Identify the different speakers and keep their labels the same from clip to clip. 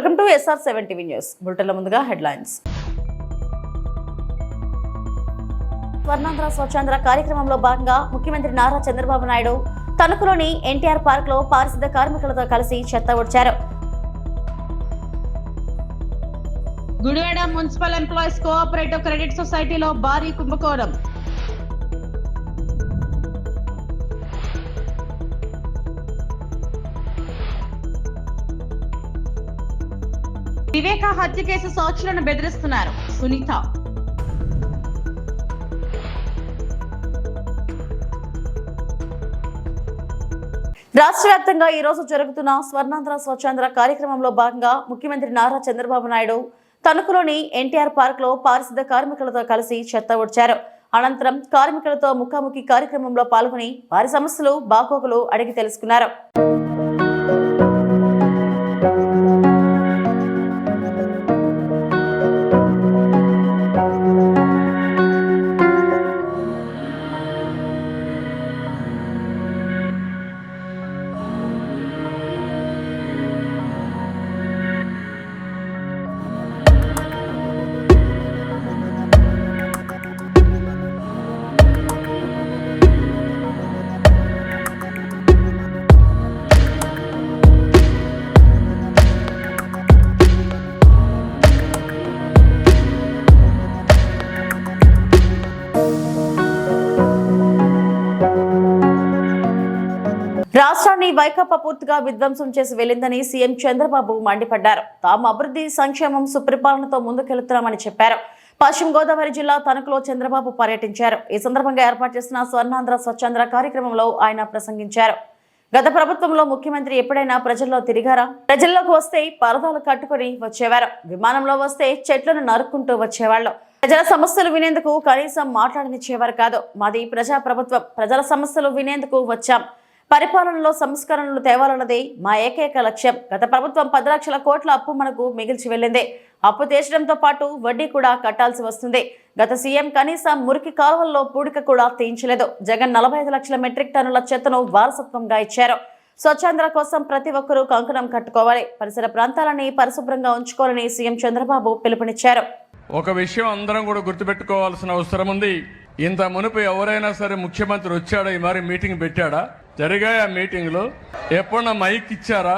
Speaker 1: Welcome to SR7 TV news. బులెటిన్ల ముందుగా headlines. Swarnandhra Swachhandhra కార్యక్రమంలో భాగంగా ముఖ్యమంత్రి నారా చంద్రబాబు నాయుడు తణుకులోని ఎన్టీఆర్ పార్క్ లో పారిశుద్ధ కార్మికులతో కలిసి చెత్త ఊడ్చారు.
Speaker 2: Gudivada municipal employees cooperative credit సొసైటీలో భారీ కుంభకోణం. వివేక హత్య కేసు సాక్షులను బెదిరిస్తున్నారు సునీత.
Speaker 1: రాష్ట్ర వ్యాప్తంగా ఈ రోజు జరుగుతున్న స్వర్ణాంధ్ర స్వచ్ఛాంధ్ర కార్యక్రమంలో భాగంగా ముఖ్యమంత్రి నారా చంద్రబాబు నాయుడు తణుకులోని ఎన్టీఆర్ పార్క్ లో పారిశుద్ధ కార్మికులతో కలిసి చెత్త ఊడ్చారు. అనంతరం కార్మికులతో ముఖాముఖి కార్యక్రమంలో పాల్గొని వారి సమస్యలు బాగోగులు అడిగి తెలుసుకున్నారు. రాష్ట్రాన్ని వైకాపా పూర్తిగా విధ్వంసం చేసి వెళ్లిందని సీఎం చంద్రబాబు మండిపడ్డారు. తాము అభివృద్ధి సంక్షేమం సుపరిపాలనతో ముందుకెళ్తున్నామని చెప్పారు. పశ్చిమ గోదావరి జిల్లా తణుకులో చంద్రబాబు పర్యటించారు. ఈ సందర్భంగా ఏర్పాటు చేసిన స్వర్ణాంధ్ర స్వచ్ఛాంధ్ర కార్యక్రమంలో ఆయన ప్రసంగించారు. గత ప్రభుత్వంలో ముఖ్యమంత్రి ఎప్పుడైనా ప్రజల్లో తిరిగారా? ప్రజల్లోకి వస్తే పరదాలు కట్టుకుని వచ్చేవారు. విమానంలో వస్తే చెట్లను నరుక్కుంటూ వచ్చేవాళ్ళు. ప్రజల సమస్యలు వినేందుకు కనీసం మాట్లాడనిచ్చేవారు కాదు. మాది ప్రజా ప్రభుత్వం, ప్రజల సమస్యలు వినేందుకు వచ్చాం. పరిపాలనలో సంస్కరణలు తేవాలన్నదే మా ఏకైక లక్ష్యం. గత ప్రభుత్వం 10 లక్షల కోట్ల అప్పు మనకు మిగిల్చి వెళ్ళింది. అప్పు తీర్చడంతో పాటు వడ్డీ కూడా కట్టాల్సి వస్తుంది. గత సీఎం కనీసం మురికి కాలువల్లో పూడిక కూడా తీయించలేదు. జగన్ 45 లక్షల మెట్రిక్ టన్నుల చెత్తను వారసత్వంగా ఇచ్చారు. స్వచ్ఛాంధ్ర కోసం ప్రతి ఒక్కరూ కంకణం కట్టుకోవాలి, పరిసర ప్రాంతాలని పరిశుభ్రంగా ఉంచుకోవాలని సీఎం చంద్రబాబు పిలుపునిచ్చారు.
Speaker 3: ఒక విషయం అందరం కూడా గుర్తుపెట్టుకోవాల్సిన అవసరం ఉంది. ఇంత మునుపు ఎవరైనా సరే ముఖ్యమంత్రి వచ్చాడా, ఈ మరి మీటింగ్ పెట్టాడా? జరిగాయి ఆ మీటింగ్లో? ఎప్పుడన్నా మైక్ ఇచ్చారా?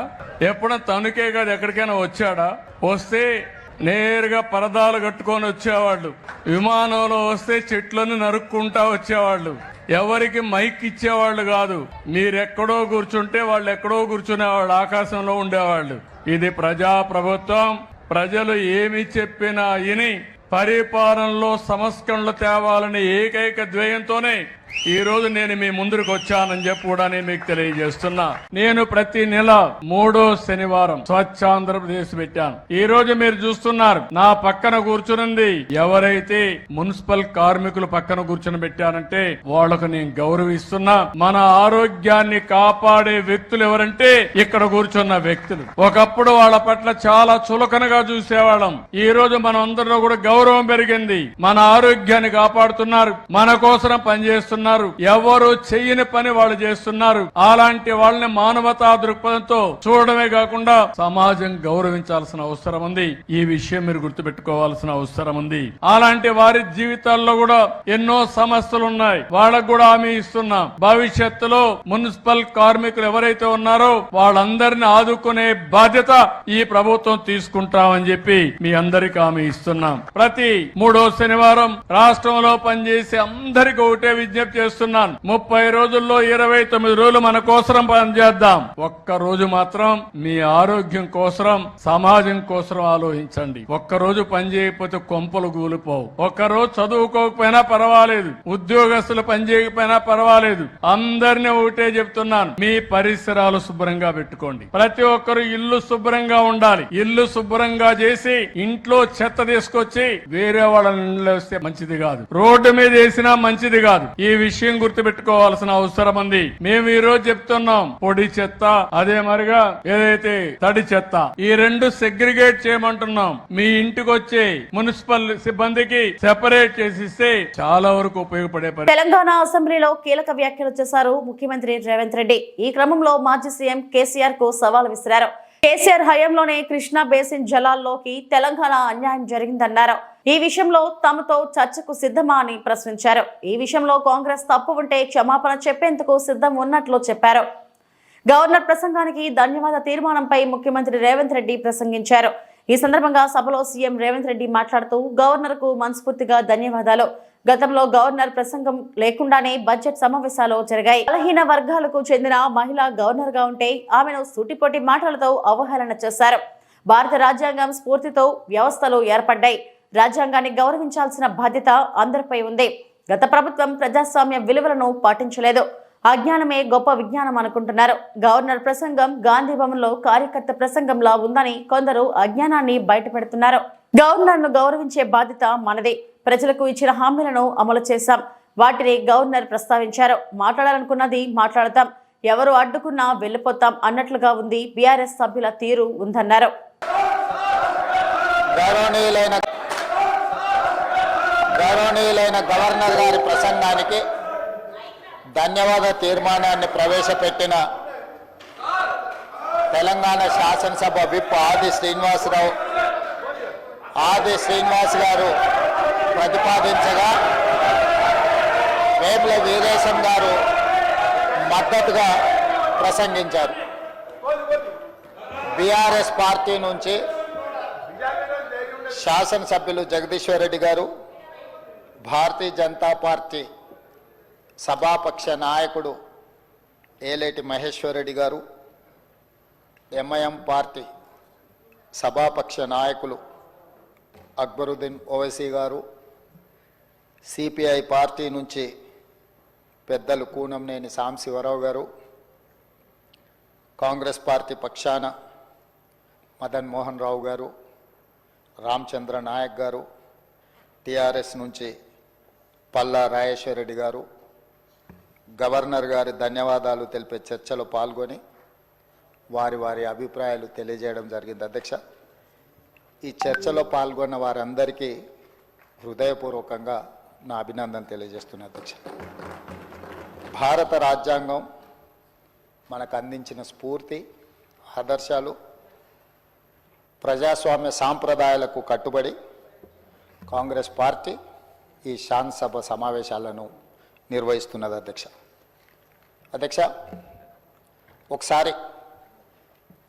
Speaker 3: ఎప్పుడన్నా తణుకే కాదు ఎక్కడికైనా వచ్చాడా? వస్తే నేరుగా పరదాలు కట్టుకొని వచ్చేవాళ్ళు. విమానంలో వస్తే చెట్లను నరుక్కుంటా వచ్చేవాళ్ళు. ఎవరికి మైక్ ఇచ్చేవాళ్ళు కాదు. మీరెక్కడో కూర్చుంటే వాళ్ళు ఎక్కడో కూర్చునేవాళ్ళు, ఆకాశంలో ఉండేవాళ్ళు. ఇది ప్రజా ప్రభుత్వం. ప్రజలు ఏమి చెప్పినా విని పరిపాలనలో సంస్కరణలు తేవాలని ఏకైక ధ్యేయంతోనే ఈ రోజు నేను మీ ముందుకు వచ్చానని చెప్పి కూడా నేను మీకు తెలియజేస్తున్నా. నేను ప్రతి నెల 3వ శనివారం స్వచ్ఛ ఆంధ్రప్రదేశ్ పెట్టాను. ఈ రోజు మీరు చూస్తున్నారు నా పక్కన కూర్చునింది ఎవరైతే మున్సిపల్ కార్మికులు పక్కన కూర్చుని పెట్టానంటే వాళ్లకు నేను గౌరవిస్తున్నా. మన ఆరోగ్యాన్ని కాపాడే వ్యక్తులు ఎవరంటే ఇక్కడ కూర్చున్న వ్యక్తులు. ఒకప్పుడు వాళ్ళ పట్ల చాలా చులకనగా చూసేవాళ్ళం. ఈ రోజు మన అందరిలో కూడా గౌరవం పెరిగింది. మన ఆరోగ్యాన్ని కాపాడుతున్నారు, మన కోసం పనిచేస్తున్నారు. ఎవరు చెయ్యని పని వాళ్ళు చేస్తున్నారు. అలాంటి వాళ్ళని మానవతా దృక్పథంతో చూడడమే కాకుండా సమాజం గౌరవించాల్సిన అవసరం ఉంది. ఈ విషయం మీరు గుర్తుపెట్టుకోవాల్సిన అవసరం ఉంది. అలాంటి వారి జీవితాల్లో కూడా ఎన్నో సమస్యలు ఉన్నాయి. వాళ్ళకు కూడా హామీ ఇస్తున్నాం. భవిష్యత్తులో మున్సిపల్ కార్మికులు ఎవరైతే ఉన్నారో వాళ్ళందరినీ ఆదుకునే బాధ్యత ఈ ప్రభుత్వం తీసుకుంటామని చెప్పి మీ అందరికీ హామీ ఇస్తున్నాం. ప్రతి 3వ శనివారం రాష్ట్రంలో పనిచేసే అందరికీ ఒకటే విజ్ఞప్తి చేస్తున్నాను. 30 రోజుల్లో 29 రోజులు మన కోసం పనిచేద్దాం. ఒక్క రోజు మాత్రం మీ ఆరోగ్యం కోసం, సమాజం కోసం ఆలోచించండి. ఒక్క రోజు పని చేయకపోతే కొంపలు కూలిపోవు. ఒక్క రోజు చదువుకోకపోయినా పర్వాలేదు, ఉద్యోగస్తులు పని చేయకపోయినా పర్వాలేదు. అందరినీ ఒకటే చెప్తున్నాను, మీ పరిసరాలు శుభ్రంగా పెట్టుకోండి. ప్రతి ఒక్కరు ఇల్లు శుభ్రంగా ఉండాలి. ఇల్లు శుభ్రంగా చేసి ఇంట్లో చెత్త తీసుకొచ్చి వేరే వాళ్ళ ఇల్లు వేస్తే మంచిది కాదు, రోడ్డు మీద వేసినా మంచిది కాదు. ఈ విషయం గుర్తుపెట్టుకోవాల్సిన అవసరం ఉంది. మేము ఈ రోజు చెప్తున్నాం, పొడి చెత్త అదే మరిగా ఏదైతే తడి చెత్త, ఈ రెండు సెగ్రిగేట్ చేయమంటున్నాం. మీ ఇంటికి వచ్చే మున్సిపల్ సిబ్బందికి సెపరేట్ చేసిస్తే చాలా వరకు ఉపయోగపడే.
Speaker 1: తెలంగాణ అసెంబ్లీలో కీలక వ్యాఖ్యలు చేశారు ముఖ్యమంత్రి రేవంత్ రెడ్డి. ఈ క్రమంలో మాజీ సీఎం కేసీఆర్ కు సవాల్ విసిరారు. కేసీఆర్ హయాంలోనే కృష్ణా బేసిన్ జలాల్లోకి తెలంగాణ అన్యాయం జరిగిందన్నారు. ఈ విషయంలో తమతో చర్చకు సిద్ధమా అని ప్రశ్నించారు. ఈ విషయంలో కాంగ్రెస్ తప్పు ఉంటే క్షమాపణ చెప్పేందుకు సిద్ధం ఉన్నట్లు చెప్పారు. గవర్నర్ ప్రసంగానికి ధన్యవాద తీర్మానంపై ముఖ్యమంత్రి రేవంత్ రెడ్డి ప్రసంగించారు. ఈ సందర్భంగా సభలో సీఎం రేవంత్ రెడ్డి మాట్లాడుతూ గవర్నర్కు మనస్ఫూర్తిగా ధన్యవాదాలు. గతంలో గవర్నర్ ప్రసంగం లేకుండానే బడ్జెట్ సమావేశాలు జరిగాయి. బలహీన వర్గాలకు చెందిన మహిళ గవర్నర్ గా ఉంటే ఆమెను సూటిపోటి మాటలతో అవహేళన చేశారు. భారత రాజ్యాంగం స్ఫూర్తితో వ్యవస్థలు ఏర్పడ్డాయి. రాజ్యాంగాన్ని గౌరవించాల్సిన బాధ్యత అందరిపై ఉంది. గత ప్రభుత్వం ప్రజాస్వామ్య విలువలను పాటించలేదు. అజ్ఞానమే గొప్ప విజ్ఞానం అనుకుంటున్నారు. గవర్నర్ ప్రసంగం గాంధీ భవన్లో కార్యకర్త ప్రసంగంలా ఉందని కొందరు అజ్ఞానాన్ని బయటపెడుతున్నారు. గవర్నర్ను గౌరవించే బాధ్యత మనది. ప్రజలకు ఇచ్చిన హామీలను అమలు చేశాం. వాటిని గవర్నర్ ప్రస్తావించారు. మాట్లాడాలనుకున్నది మాట్లాడతాం, ఎవరు అడ్డుకున్నా వెళ్లిపోతాం అన్నట్లుగా ఉంది. బీఆర్ఎస్ సభ్యుల తీరు ఉందన్నారు.
Speaker 4: గౌరవనీయులైన గవర్నర్ గారి ప్రసంగానికి ధన్యవాద తీర్మానాన్ని ప్రవేశపెట్టిన తెలంగాణ శాసనసభ విప్ ఆది శ్రీనివాస్ గారు ప్రతిపాదించగా వేముల వీరేశం గారు మద్దతుగా ప్రసంగించారు. బీఆర్ఎస్ పార్టీ నుంచి శాసనసభ్యులు జగదీశ్వర్ రెడ్డి గారు, భారతీయ జనతా పార్టీ సభాపక్ష నాయకుడు ఏలేటి మహేశ్వర్ రెడ్డి గారు, ఎంఐఎం పార్టీ సభాపక్ష నాయకులు అక్బరుద్దీన్ ఓవైసీ గారు, సిపిఐ పార్టీ నుంచి పెద్దలు కూనంనేని సాంశివరావు గారు, కాంగ్రెస్ పార్టీ పక్షాన మదన్ మోహన్ రావు గారు, రామచంద్ర నాయక్ గారు, టిఆర్ఎస్ నుంచి పల్లా రాజేశ్వర రెడ్డి గారు గవర్నర్ గారి ధన్యవాదాలు తెలిపే చర్చలో పాల్గొని వారి అభిప్రాయాలు తెలియజేయడం జరిగింది. అధ్యక్ష, ఈ చర్చలో పాల్గొన్న వారందరికీ హృదయపూర్వకంగా నా అభినందన తెలియజేస్తున్నా. అధ్యక్ష, భారత రాజ్యాంగం మనకు అందించిన స్ఫూర్తి, ఆదర్శాలు, ప్రజాస్వామ్య సాంప్రదాయాలకు కట్టుబడి కాంగ్రెస్ పార్టీ ఈ శాసనసభ సమావేశాలను నిర్వహిస్తున్నది. అధ్యక్ష, ఒకసారి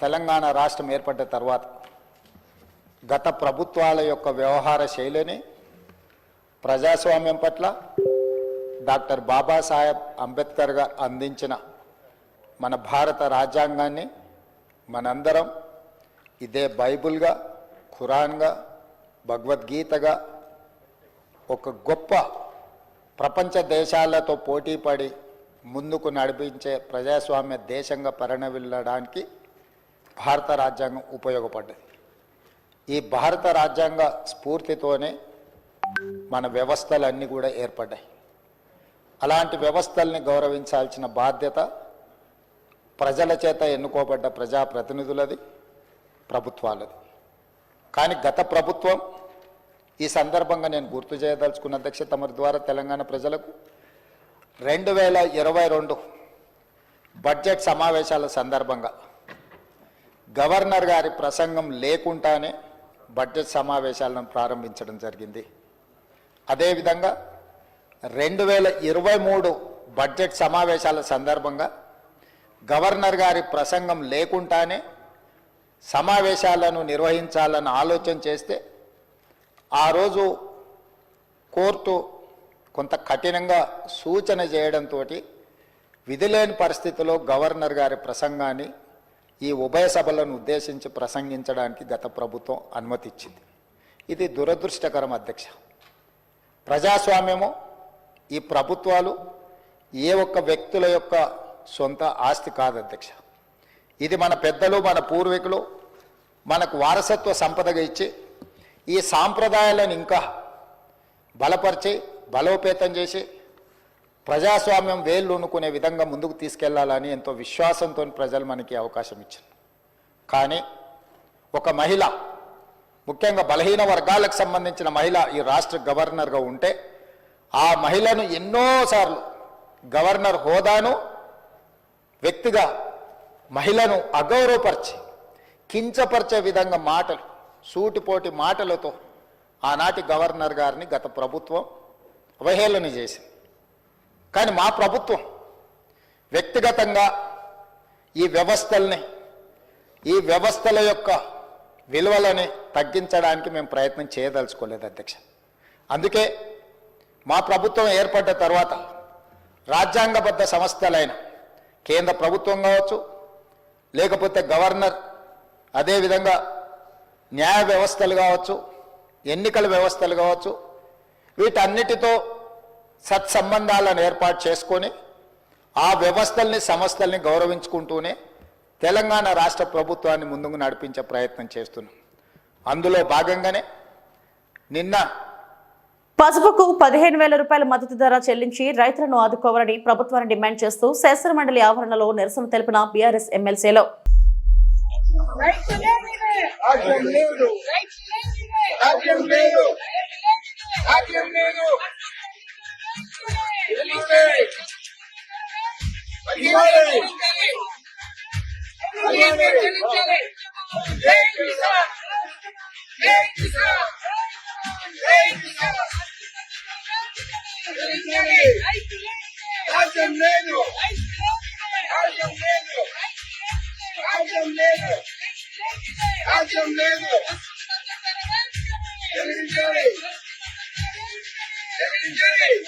Speaker 4: తెలంగాణ రాష్ట్రం ఏర్పడ్డ తర్వాత గత ప్రభుత్వాల యొక్క వ్యవహార శైలిని ప్రజాస్వామ్యం పట్ల డాక్టర్ బాబాసాహెబ్ అంబేద్కర్ గారు అందించిన మన భారత రాజ్యాంగాన్ని మనందరం ఇదే బైబిల్గా, ఖురాన్గా, భగవద్గీతగా ఒక గొప్ప ప్రపంచ దేశాలతో పోటీపడి ముందుకు నడిపించే ప్రజాస్వామ్య దేశంగా పరిణమిల్లడానికి భారత రాజ్యాంగం ఉపయోగపడ్డది. ఈ భారత రాజ్యాంగ స్ఫూర్తితోనే మన వ్యవస్థలన్నీ కూడా ఏర్పడ్డాయి. అలాంటి వ్యవస్థల్ని గౌరవించాల్సిన బాధ్యత ప్రజల చేత ఎన్నుకోబడ్డ ప్రజాప్రతినిధులది, ప్రభుత్వాలది. కానీ గత ప్రభుత్వం, ఈ సందర్భంగా నేను గుర్తు చేయదలుచుకున్న అధ్యక్ష తమరి ద్వారా తెలంగాణ ప్రజలకు 2022 బడ్జెట్ సమావేశాల సందర్భంగా గవర్నర్ గారి ప్రసంగం లేకుండానే బడ్జెట్ సమావేశాలను ప్రారంభించడం జరిగింది. అదేవిధంగా 2023 బడ్జెట్ సమావేశాల సందర్భంగా గవర్నర్ గారి ప్రసంగం లేకుండానే సమావేశాలను నిర్వహించాలని ఆలోచన చేస్తే ఆ రోజు కోర్టు కొంత కఠినంగా సూచన చేయడంతో విధిలేని పరిస్థితిలో గవర్నర్ గారి ప్రసంగాన్ని ఈ ఉభయ సభలను ఉద్దేశించి ప్రసంగించడానికి గత ప్రభుత్వం అనుమతి ఇచ్చింది. ఇది దురదృష్టకరం అధ్యక్ష. ప్రజాస్వామ్యము, ఈ ప్రభుత్వాలు ఏ ఒక్క వ్యక్తుల యొక్క సొంత ఆస్తి కాదు అధ్యక్ష. ఇది మన పెద్దలు, మన పూర్వీకులు మనకు వారసత్వ సంపదగా ఇచ్చి ఈ సాంప్రదాయాలను ఇంకా బలపరిచి బలోపేతం చేసి ప్రజాస్వామ్యం వేళ్ళునుకునే విధంగా ముందుకు తీసుకెళ్లాలని ఎంతో విశ్వాసంతో ప్రజలు మనకి అవకాశం ఇచ్చారు. కానీ ఒక మహిళ, ముఖ్యంగా బలహీన వర్గాలకు సంబంధించిన మహిళ ఈ రాష్ట్ర గవర్నర్గా ఉంటే ఆ మహిళను ఎన్నోసార్లు గవర్నర్ హోదాను వ్యక్తిగా మహిళను అగౌరవపరిచి కించపరిచే విధంగా మాటలు, సూటిపోటి మాటలతో ఆనాటి గవర్నర్ గారిని గత ప్రభుత్వం అవహేళన చేసింది. కానీ మా ప్రభుత్వం వ్యక్తిగతంగా ఈ వ్యవస్థల యొక్క విలువలని తగ్గించడానికి మేము ప్రయత్నం చేయదలుచుకోలేదు అధ్యక్ష. అందుకే మా ప్రభుత్వం ఏర్పడ్డ తర్వాత రాజ్యాంగబద్ధ సంస్థలైన కేంద్ర ప్రభుత్వం కావచ్చు, లేకపోతే గవర్నర్, అదేవిధంగా న్యాయ వ్యవస్థలు కావచ్చు, ఎన్నికల వ్యవస్థలు కావచ్చు, వీటన్నిటితో సత్సంబంధాలను ఏర్పాటు చేసుకొని ఆ వ్యవస్థల్ని సంస్థల్ని గౌరవించుకుంటూనే తెలంగాణ రాష్ట్ర ప్రభుత్వాన్ని ముందుకు నడిపించే ప్రయత్నం చేస్తున్నాం. అందులో భాగంగానే నిన్న
Speaker 1: పసుపుకు 15,000 రూపాయల మద్దతు ధర చెల్లించి రైతులను ఆదుకోవాలని ప్రభుత్వాన్ని డిమాండ్ చేస్తూ శాసనమండలి ఆవరణలో నిరసన తెలిపిన బీఆర్ఎస్ ఎమ్మెల్సీలో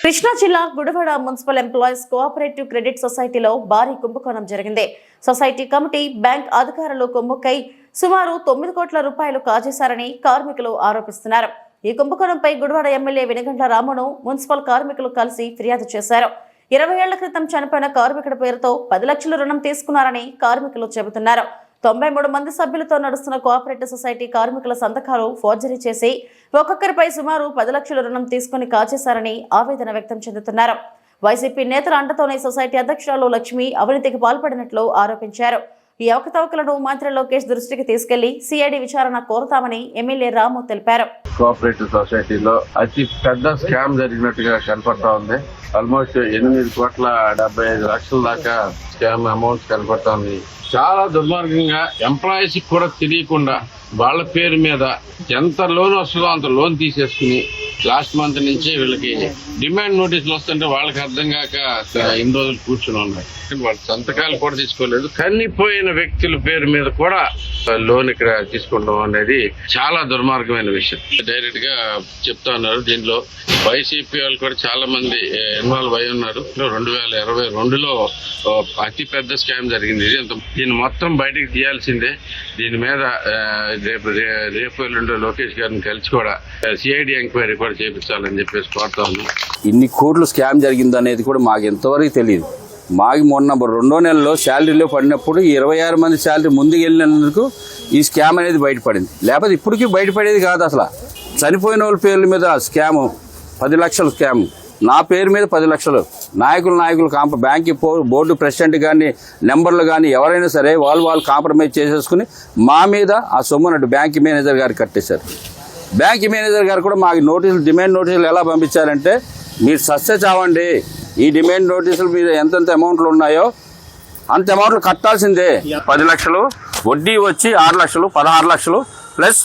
Speaker 1: కృష్ణా జిల్లా Gudivada municipal employees cooperative credit సొసైటీలో భారీ కుంభకోణం జరిగింది. సొసైటీ కమిటీ, బ్యాంక్ అధికారులు కుమ్ముక్కై సుమారు 9 కోట్ల రూపాయలు కాజేశారని కార్మికులు ఆరోపిస్తున్నారు. ఈ కుంభకోణంపై గుడివాడ ఎమ్మెల్యే వెనుగండ్ల రామును మున్సిపల్ కార్మికులు కలిసి ఫిర్యాదు చేశారు. 20 ఏళ్ల క్రితం చనిపోయిన కార్మికుడి పేరుతో 10 లక్షల రుణం తీసుకున్నారని కార్మికులు చెబుతున్నారు. 93 మంది సభ్యులతో నడుస్తున్న కోఆపరేటివ్ సొసైటీ కార్మికుల సంతకాలు ఫోర్జరీ చేసి ఒక్కొక్కరిపై సుమారు 10 లక్షల రుణం తీసుకుని కాజేశారని ఆవేదన వ్యక్తం చెందుతున్నారు. వైసీపీ నేతల అండతోనే సొసైటీ అధ్యక్షురాలు లక్ష్మి అవినీతికి పాల్పడినట్లు ఆరోపించారు. ఈ అవకతవకలను మంత్రి లోకేష్ దృష్టికి తీసుకెళ్లి సిఐడి విచారణ కోరుతామని ఎమ్మెల్యే రాము తెలిపారు.
Speaker 5: కోఆపరేటివ్ సొసైటీలో అతి పెద్ద స్కామ్ జరిగినట్టుగా కనపడతా ఉంది. ఆల్మోస్ట్ 8,75,00,000 దాకా స్కామ్ అమౌంట్ కనపడతా ఉంది. చాలా దుర్మార్గంగా ఎంప్లాయీస్ కూడా తెలియకుండా వాళ్ళ పేరు మీద ఎంత లోన్ వస్తుందో అంత లోన్ తీసేసుకుని లాస్ట్ మంత్ నుంచి వీళ్ళకి డిమాండ్ నోటీసులు వస్తుంటే వాళ్ళకి అర్థం కాక ఇన్ని రోజులు కూర్చుని ఉన్నాయి. వాళ్ళ సంతకాలు కూడా తీసుకోలేదు. కన్నిపోయిన వ్యక్తుల పేరు మీద కూడా లోన్ ఇక్కడ తీసుకుంటాం అనేది చాలా దుర్మార్గమైన విషయం. డైరెక్ట్ గా చెప్తా ఉన్నారు. దీనిలో వైసీపీ వాళ్ళు కూడా చాలా మంది ఇన్వాల్వ్ అయి ఉన్నారు. 2022లో అతి పెద్ద స్కామ్ జరిగింది. దీన్ని మొత్తం బయటకు తీయాల్సిందే. దీని మీద రేపు ఎల్లుండి లోకేష్ గారిని కలిసి కూడా సిఐడి ఎంక్వైరీ కూడా చేపించాలని చెప్పేసి కోరుతా ఉన్నాం.
Speaker 6: ఇన్ని కోట్లు స్కామ్ జరిగింది అనేది కూడా మాకు ఎంతవరకు తెలియదు. మాకు మొన్న 2వ నెలలో శాలరీలో పడినప్పుడు 26 మంది శాలరీ ముందుకు వెళ్ళినందుకు ఈ స్కామ్ అనేది బయటపడింది. లేకపోతే ఇప్పటికీ బయటపడేది కాదు. అసలు చనిపోయిన వాళ్ళ పేర్ల మీద స్కాము 10 లక్షల స్కామ్, నా పేరు మీద 10 లక్షలు, నాయకులు బ్యాంక్ బోర్డు ప్రెసిడెంట్ కానీ నెంబర్లు కానీ ఎవరైనా సరే వాళ్ళు కాంప్రమైజ్ చేసేసుకుని మా మీద ఆ సొమ్మునట్టు బ్యాంక్ మేనేజర్ గారు కట్టేశారు. బ్యాంక్ మేనేజర్ గారు కూడా మాకు డిమాండ్ నోటీసులు ఎలా పంపించారంటే, మీరు సస్య చావండి, ఈ డిమాండ్ నోటీసులు మీరు ఎంతెంత అమౌంట్లు ఉన్నాయో అంత అమౌంట్లు కట్టాల్సిందే. 10 లక్షలు, వడ్డీ వచ్చి 6 లక్షలు, 16 లక్షలు ప్లస్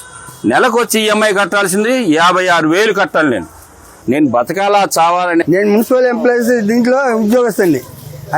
Speaker 6: నెలకు వచ్చి ఈఎంఐ కట్టాల్సింది 56,000 కట్టాలి. నేను బతకాలా చావాలని.
Speaker 7: నేను మున్సిపల్ ఎంప్లాయీస్ దీంట్లో ఉద్యోగస్తుని.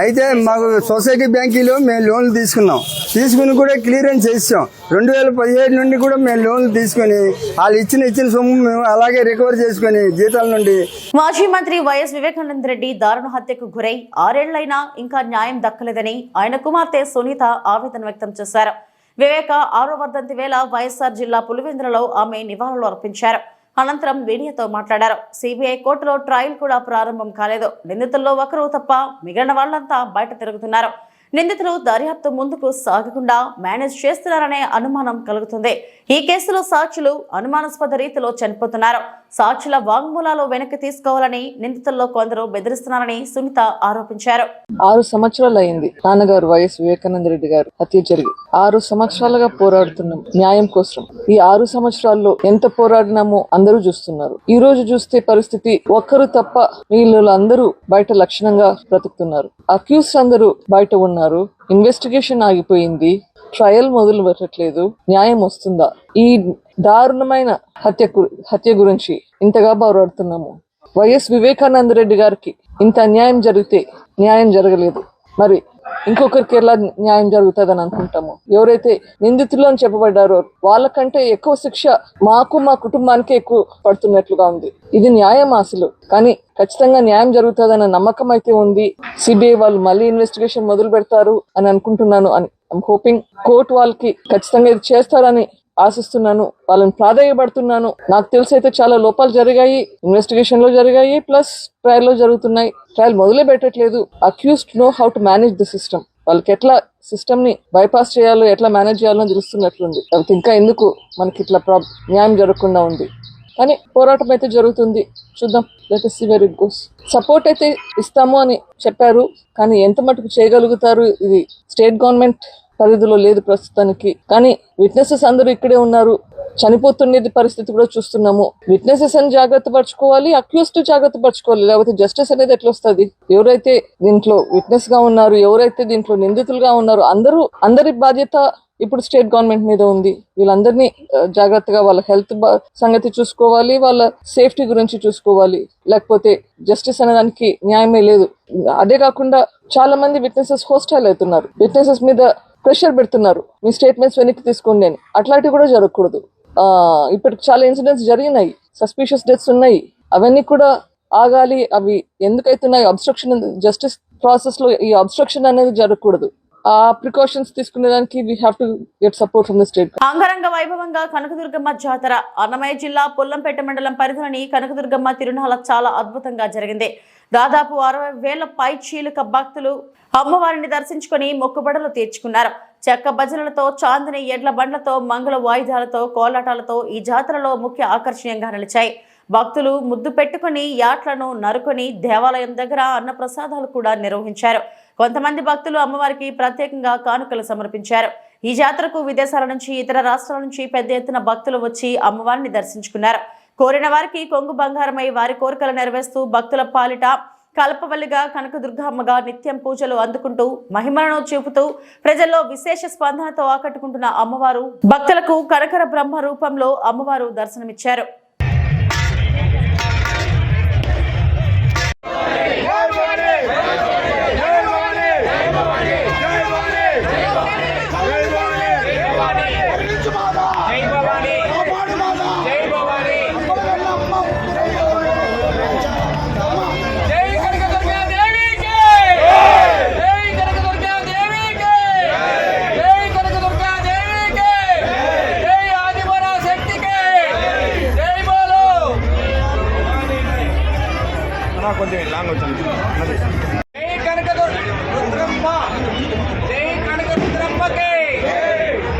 Speaker 7: అయితే మాకు సొసైటీ బ్యాంకీలో మేము లోన్లు తీసుకుని కూడా క్లియరెన్స్ చేసాం. 2017 నుండి కూడా మేము లోన్లు తీసుకుని వాళ్ళు ఇచ్చిన సొమ్ము మేము అలాగే రికవర్ చేసుకుని జీతాల నుండి.
Speaker 1: మాజీ మంత్రి వైఎస్ వివేకానంద రెడ్డి దారుణ హత్యకు గురై 6 ఏళ్లైనా ఇంకా న్యాయం దక్కలేదని ఆయన కుమార్తె సునీత ఆవేదన వ్యక్తం చేశారు. వివేక 6వ వర్ధంతి వేళ వైఎస్ఆర్ జిల్లా పులివెందులలో ఆమె నివాళులు అర్పించారు. అనంతరం మీడియాతో మాట్లాడారు. సిబిఐ కోర్టులో ట్రయల్ కూడా ప్రారంభం కాలేదు. నిందితుల్లో ఒకరు తప్ప మిగిలిన వాళ్లంతా బయట తిరుగుతున్నారు. నిందితులు దర్యాప్తు ముందుకు సాగకుండా మేనేజ్ చేస్తున్నారనే అనుమానం కలుగుతుంది. ఈ కేసులో సాక్షులు అనుమానాస్పద రీతిలో చనిపోతున్నారు. సాక్షుల వాంగ్మూలాలు వెనక్కి తీసుకోవాలని నిందితుల్లో కొందరు బెదిరిస్తున్నారని సునీత ఆరోపించారు.
Speaker 8: 6 సంవత్సరాలు అయింది నాన్నగారు వైఎస్ వివేకానంద రెడ్డి గారు హత్య జరిగి. 6 సంవత్సరాలుగా పోరాడుతున్నాం న్యాయం కోసం. ఈ 6 సంవత్సరాల్లో ఎంత పోరాడినామో అందరూ చూస్తున్నారు. ఈ రోజు చూస్తే పరిస్థితి ఒక్కరు తప్ప వీళ్ళు అందరూ బయట లక్షణంగా బ్రతుకుతున్నారు. అక్యూస్ అందరూ బయట ఉన్నారు. ఇన్వెస్టిగేషన్ ఆగిపోయింది. ట్రయల్ మొదలు పెట్టట్లేదు, న్యాయం వస్తుందా? ఈ దారుణమైన హత్య గురించి ఇంతగా పోరాడుతున్నాము. వైఎస్ వివేకానంద రెడ్డి గారికి ఇంత అన్యాయం జరిగితే న్యాయం జరగలేదు, మరి ఇంకొకరికి ఎలా న్యాయం జరుగుతుందని అనుకుంటాము? ఎవరైతే నిందితులు అని చెప్పబడ్డారో వాళ్ళకంటే ఎక్కువ శిక్ష మాకు, మా కుటుంబానికి ఎక్కువ పడుతున్నట్లుగా ఉంది. ఇది న్యాయం అసలు? కానీ ఖచ్చితంగా న్యాయం జరుగుతుందన్న నమ్మకం అయితే ఉంది. సిబిఐ వాళ్ళు మళ్ళీ ఇన్వెస్టిగేషన్ మొదలు పెడతారు అని అనుకుంటున్నాను. ఐఎమ్ హోపింగ్ కోర్టు వాళ్ళకి ఖచ్చితంగా ఇది చేస్తారని ఆశిస్తున్నాను, వాళ్ళని ప్రాధాన్యపడుతున్నాను. నాకు తెలిసి అయితే చాలా లోపాలు జరిగాయి, ఇన్వెస్టిగేషన్ లో జరిగాయి, ప్లస్ ట్రయల్ లో జరుగుతున్నాయి. ట్రయల్ మొదలే పెట్టట్లేదు. Accused know how to manage the system. వాళ్ళకి ఎట్లా సిస్టమ్ ని బైపాస్ చేయాలో, ఎట్లా మేనేజ్ చేయాలో తెలుస్తున్నట్లుంది. కాబట్టి ఇంకా ఎందుకు మనకి ఇట్లా న్యాయం జరగకుండా ఉంది? కానీ పోరాటం అయితే జరుగుతుంది, చూద్దాం. Let us see where it goes. Support అయితే ఇస్తాము అని చెప్పారు, కానీ ఎంత మటుకు చేయగలుగుతారు ఇది స్టేట్ గవర్నమెంట్ పరిధిలో లేదు ప్రస్తుతానికి. కానీ విట్నెసెస్ అందరూ ఇక్కడే ఉన్నారు, చనిపోతున్నది పరిస్థితి కూడా చూస్తున్నాము. విట్నెసెస్ అని జాగ్రత్త పరచుకోవాలి, అక్యూస్డ్ జాగ్రత్త పరచుకోవాలి, లేకపోతే జస్టిస్ అనేది ఎట్లా వస్తుంది? ఎవరైతే దీంట్లో విట్నెస్ గా ఉన్నారు, ఎవరైతే దీంట్లో నిందితులుగా ఉన్నారు, అందరి బాధ్యత ఇప్పుడు స్టేట్ గవర్నమెంట్ మీద ఉంది. వీళ్ళందరినీ జాగ్రత్తగా వాళ్ళ హెల్త్ సంగతి చూసుకోవాలి, వాళ్ళ సేఫ్టీ గురించి చూసుకోవాలి, లేకపోతే జస్టిస్ అనేదానికి న్యాయమే లేదు. అదే కాకుండా చాలా మంది విట్నెసెస్ హోస్టైల్ అవుతున్నారు, విట్నెసెస్ మీద ప్రెషర్ పెడుతున్నారు, మీ స్టేట్మెంట్స్ వెనక్కి తీసుకోండి అని. అట్లాంటివి కూడా జరగకూడదు. ఇప్పటికి చాలా ఇన్సిడెంట్స్ జరిగినాయి, సస్పిషియస్ డెత్స్ ఉన్నాయి, అవన్నీ కూడా ఆగాలి. అవి ఎందుకైతున్నాయి? అబ్స్ట్రక్షన్, జస్టిస్ ప్రాసెస్ లో ఈ అబ్స్ట్రక్షన్ అనేది జరగకూడదు. ఆ ప్రికాషన్స్ తీసుకునేదానికి we have to get support from the state.
Speaker 1: అంగరంగ వైభవంగా కనకదుర్గమ్మ జాతర అన్నమయ్య జిల్లా పొల్లంపేట మండలం పరిధిలోని కనకదుర్గమ్మ తిరునాళ చాలా అద్భుతంగా జరిగింది. దాదాపు 60,000 పై చీలిక భక్తులు అమ్మవారిని దర్శించుకుని మొక్కుబడులు తీర్చుకున్నారు. చెక్క భజనలతో, చాందిని ఎడ్ల బండ్లతో, మంగళ వాయిద్యాలతో, కోలాటాలతో ఈ జాతరలో ముఖ్య ఆకర్షణీయంగా నిలిచాయి. భక్తులు ముద్దు పెట్టుకుని యాట్లను నరుకొని దేవాలయం దగ్గర అన్నప్రసాదాలు కూడా నిర్వహించారు. కొంతమంది భక్తులు అమ్మవారికి ప్రత్యేకంగా కానుకలు సమర్పించారు. ఈ జాతరకు విదేశాల నుంచి, ఇతర రాష్ట్రాల నుంచి పెద్ద ఎత్తున భక్తులు వచ్చి అమ్మవారిని దర్శించుకున్నారు. కోరిన వారికి కొంగు బంగారమై వారి కోరికలు నెరవేరుస్తూ భక్తుల పాలిట కల్పవల్లిగా కనకదుర్గమ్మగా నిత్యం పూజలు అందుకుంటూ మహిమలను చూపుతూ ప్రజల్లో విశేష స్పందనతో ఆకట్టుకుంటున్న అమ్మవారు భక్తులకు కనకర బ్రహ్మ రూపంలో అమ్మవారు దర్శనమిచ్చారు.
Speaker 9: కొంచెం లాంగ్ వచ్చింది. జై కనకదుర్గమ్మ, జై కనకదుర్గమ్మకి,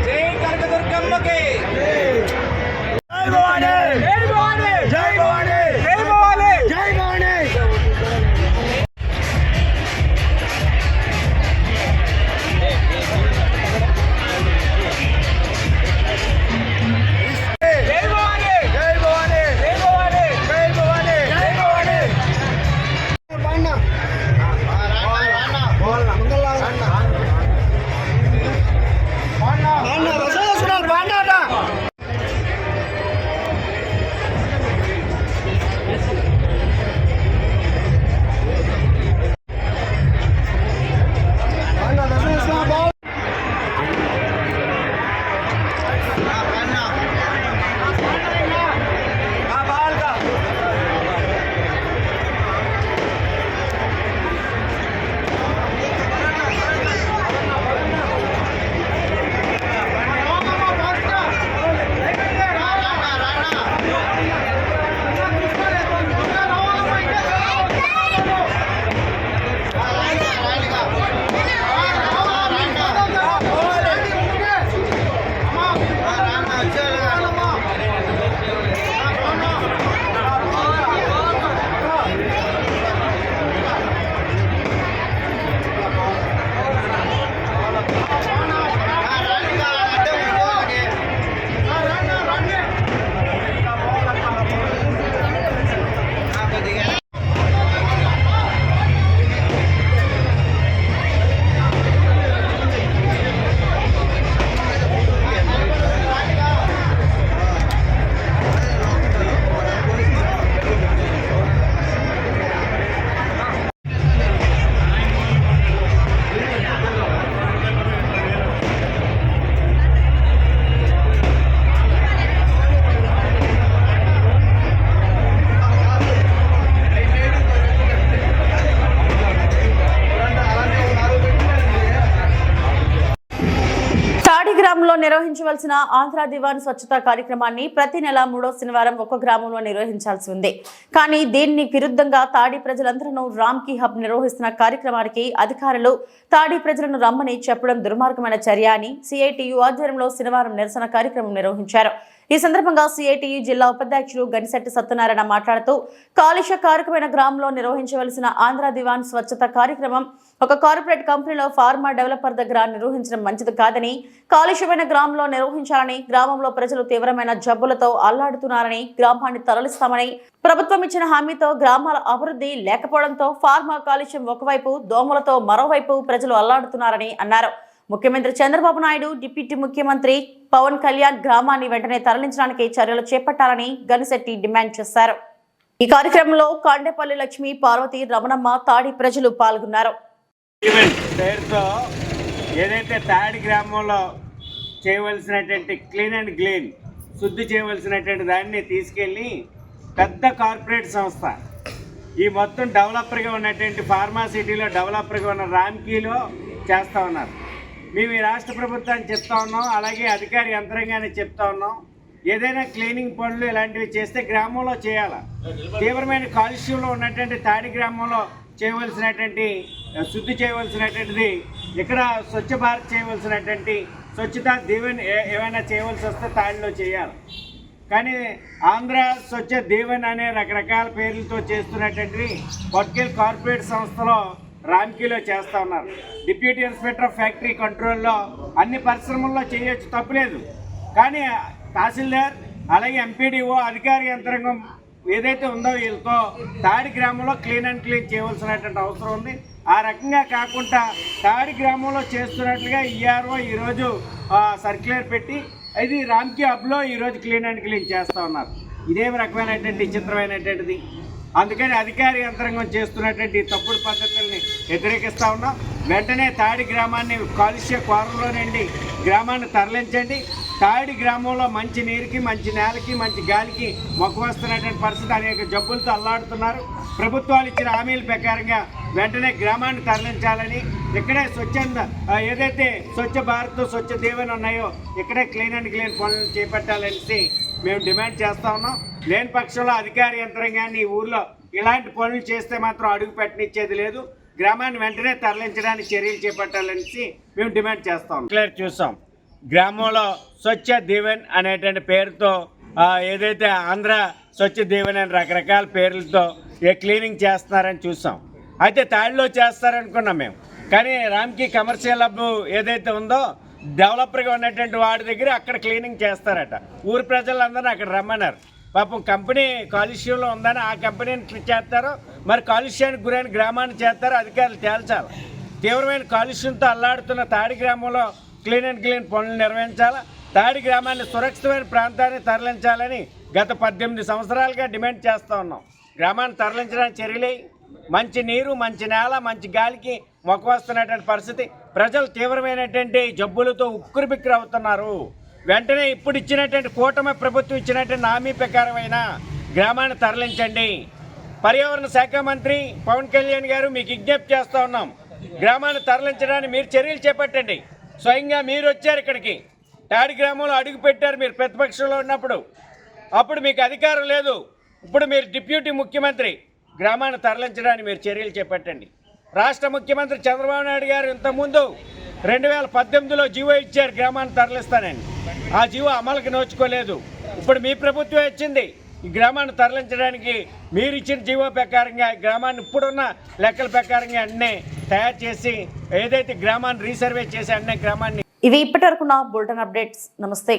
Speaker 9: జై కనకదుర్గమ్మకి. జై భవాని, జై భవాని, జై భవాని, జై భవాని, జై భవాని.
Speaker 1: గ్రామంలో నిర్వహించవలసిన ఆంధ్ర దివాన్ స్వచ్ఛతా కార్యక్రమాన్ని ప్రతి నెల 3వ శనివారం ఒక గ్రామంలో నిర్వహించాల్సి ఉంది. కానీ దీన్ని విరుద్ధంగా తాడి ప్రజలందరూ రామ్కీ హబ్ నిర్వహిస్తున్న కార్యక్రమానికి అధికారులు తాడి ప్రజలను రమ్మని చెప్పడం దుర్మార్గమైన చర్య అని సిఐటియు ఆధ్వర్యంలో శనివారం నిరసన కార్యక్రమం నిర్వహించారు. ఈ సందర్భంగా సిఐటియు జిల్లా ఉపాధ్యక్షులు గనిశెట్టి సత్యనారాయణ మాట్లాడుతూ కాలుష్య కారకమైన గ్రామంలో నిర్వహించవలసిన ఆంధ్ర దివాన్ స్వచ్ఛత కార్యక్రమం ఒక కార్పొరేట్ కంపెనీలో ఫార్మా డెవలపర్ దగ్గర నిర్వహించడం మంచిది కాదని, కాలుష్యమైన గ్రామంలో నిర్వహించాలని, గ్రామంలో ప్రజలు తీవ్రమైన జబ్బులతో అల్లాడుతున్నారని, గ్రామాన్ని తరలిస్తామని ప్రభుత్వం ఇచ్చిన హామీతో గ్రామాల అభివృద్ధి లేకపోవడంతో ఫార్మా కాలుష్యం ఒకవైపు, దోమలతో మరోవైపు ప్రజలు అల్లాడుతున్నారని అన్నారు. ముఖ్యమంత్రి చంద్రబాబు నాయుడు, డిప్యూటీ ముఖ్యమంత్రి పవన్ కళ్యాణ్ గ్రామాన్ని వెంటనే తరలించడానికి చర్యలు చేపట్టాలని గనిశెట్టి డిమాండ్ చేశారు. ఈ కార్యక్రమంలో కాండేపల్లి లక్ష్మి, పార్వతి, రమణమ్మ, తాడి ప్రజలు పాల్గొన్నారు.
Speaker 10: పేరుతో ఏదైతే తాడి గ్రామంలో చేయవలసినటువంటి క్లీన్ అండ్ క్లీన్ శుద్ధి చేయవలసినటువంటి దాన్ని తీసుకెళ్ళి పెద్ద కార్పొరేట్ సంస్థ ఈ మొత్తం డెవలపర్గా ఉన్నటువంటి ఫార్మాసిటీలో డెవలపర్గా ఉన్న రామ్కీలో చేస్తూ ఉన్నారు. మేము ఈ రాష్ట్ర ప్రభుత్వాన్ని చెప్తా ఉన్నాం, అలాగే అధికారి యంత్రాంగాన్ని చెప్తా ఉన్నాం. ఏదైనా క్లీనింగ్ పనులు ఇలాంటివి చేస్తే గ్రామంలో చేయాలి. తీవ్రమైన కాలుష్యంలో ఉన్నటువంటి తాడి గ్రామంలో చేయవలసినటువంటి శుద్ధి చేయవలసినటువంటిది ఇక్కడ స్వచ్ఛ భారత్ చేయవలసినటువంటి స్వచ్ఛతా దీవెన్ ఏమైనా చేయవలసి వస్తే తాడిలో చేయాలి. కానీ ఆంధ్ర స్వచ్ఛ దీవెన్ అనే రకరకాల పేర్లతో చేస్తున్నటువంటి పట్కేల్ కార్పొరేట్ సంస్థలో రామ్కీలో చేస్తూ ఉన్నారు. డిప్యూటీ ఇన్స్పెక్టర్ ఆఫ్ ఫ్యాక్టరీ కంట్రోల్లో అన్ని పరిశ్రమల్లో చేయొచ్చు, తప్పులేదు. కానీ తహసీల్దార్ అలాగే ఎంపీడీఓ అధికార యంత్రాంగం ఏదైతే ఉందో వీళ్ళతో తాడి గ్రామంలో క్లీన్ అండ్ క్లీన్ చేయవలసినటువంటి అవసరం ఉంది. ఆ రకంగా కాకుండా తాడి గ్రామంలో చేస్తున్నట్లుగా ఈఆర్ఓ ఈరోజు సర్క్యులర్ పెట్టి ఇది రామ్కీ హబ్లో ఈరోజు క్లీన్ అండ్ క్లీన్ చేస్తూ ఉన్నారు. ఇదేమి రకమైనటువంటి విచిత్రమైనటువంటిది. అందుకని అధికార యంత్రాంగం చేస్తున్నటువంటి తప్పుడు పద్ధతుల్ని వ్యతిరేకిస్తూ ఉన్నాం. వెంటనే తాడి గ్రామాన్ని కాలుష్య కోరలో నుండి గ్రామాన్ని తరలించండి. తాడి గ్రామంలో మంచి నీరుకి, మంచి నేలకి, మంచి గాలికి మొక్క వస్తున్నటువంటి పరిస్థితి, అనేక జబ్బులతో అల్లాడుతున్నారు. ప్రభుత్వాలు ఇచ్చిన హామీల ప్రకారంగా వెంటనే గ్రామాన్ని తరలించాలని, ఇక్కడే స్వచ్ఛంద ఏదైతే స్వచ్ఛ భారత్, స్వచ్ఛ దీవెన ఉన్నాయో ఇక్కడే క్లీన్ అండ్ క్లీన్ పనులు చేపట్టాలనేసి మేము డిమాండ్ చేస్తా ఉన్నాం. లేని పక్షంలో అధికార యంత్రాంగాన్ని ఈ ఊర్లో ఇలాంటి పనులు చేస్తే మాత్రం అడుగు పెట్టనిచ్చేది లేదు. గ్రామాన్ని వెంటనే తరలించడానికి చర్యలు చేపట్టాలనేసి మేము డిమాండ్ చేస్తా ఉన్నాం. చూసాం గ్రామంలో స్వచ్ఛ దీవెన్ అనేటువంటి పేరుతో ఏదైతే ఆంధ్ర స్వచ్ఛ దీవెన్ అని రకరకాల పేర్లతో క్లీనింగ్ చేస్తున్నారని చూసాం. అయితే తాడిలో చేస్తారనుకున్నాం మేము. కానీ రామ్కీ కమర్షియల్ హబ్ ఏదైతే ఉందో డెవలపర్గా ఉన్నటువంటి వాడి దగ్గర అక్కడ క్లీనింగ్ చేస్తారట. ఊరు ప్రజలందరినీ అక్కడ రమ్మన్నారు. పాపం కంపెనీ కాలుష్యంలో ఉందని ఆ కంపెనీని చేస్తారో, మరి కాలుష్యానికి గురైన గ్రామాన్ని చేస్తారో అధికారులు తేల్చాలి. తీవ్రమైన కాలుష్యంతో అల్లాడుతున్న తాడి గ్రామంలో క్లీన్ అండ్ క్లీన్ పనులు నిర్వహించాలా. తాడి గ్రామాన్ని సురక్షితమైన ప్రాంతాన్ని తరలించాలని గత 18 సంవత్సరాలుగా డిమాండ్ చేస్తూ ఉన్నాం. గ్రామాన్ని తరలించడానికి చర్యలే. మంచి నీరు, మంచి నేల, మంచి గాలికి మొక్క వస్తున్నటువంటి పరిస్థితి. ప్రజలు తీవ్రమైనటువంటి జబ్బులతో ఉక్కిరిబిక్కిరి అవుతున్నారు. వెంటనే ఇప్పుడు ఇచ్చినటువంటి కూటమి ప్రభుత్వం ఇచ్చినటువంటి హామీ ప్రకారమైన గ్రామాన్ని తరలించండి. పర్యావరణ శాఖ మంత్రి పవన్ కళ్యాణ్ గారు మీకు విజ్ఞప్తి చేస్తూ ఉన్నాం. గ్రామాన్ని తరలించడానికి మీరు చర్యలు చేపట్టండి. స్వయంగా మీరు వచ్చారు ఇక్కడికి, తాడి గ్రామంలో అడుగు పెట్టారు మీరు ప్రతిపక్షంలో ఉన్నప్పుడు. అప్పుడు మీకు అధికారం లేదు. ఇప్పుడు మీరు డిప్యూటీ ముఖ్యమంత్రి, గ్రామాన్ని తరలించడానికి మీరు చర్యలు చేపట్టండి. రాష్ట్ర ముఖ్యమంత్రి చంద్రబాబు నాయుడు గారు ఇంతకుముందు 2018లో జీవో ఇచ్చారు గ్రామాన్ని తరలిస్తానని. ఆ జీవో అమలుకి నోచుకోలేదు. ఇప్పుడు మీ ప్రభుత్వం వచ్చింది. ఈ గ్రామాన్ని తరలించడానికి మీరు ఇచ్చిన జీవో ప్రకారంగా గ్రామాన్ని ఇప్పుడున్న లెక్కల ప్రకారంగా అన్నీ తయారు చేసి ఏదైతే గ్రామాన్ని రీసర్వే చేసి అన్నీ గ్రామాన్ని.
Speaker 1: ఇవి ఇప్పటివరకున్న బులెటిన్ అప్డేట్స్. నమస్తే.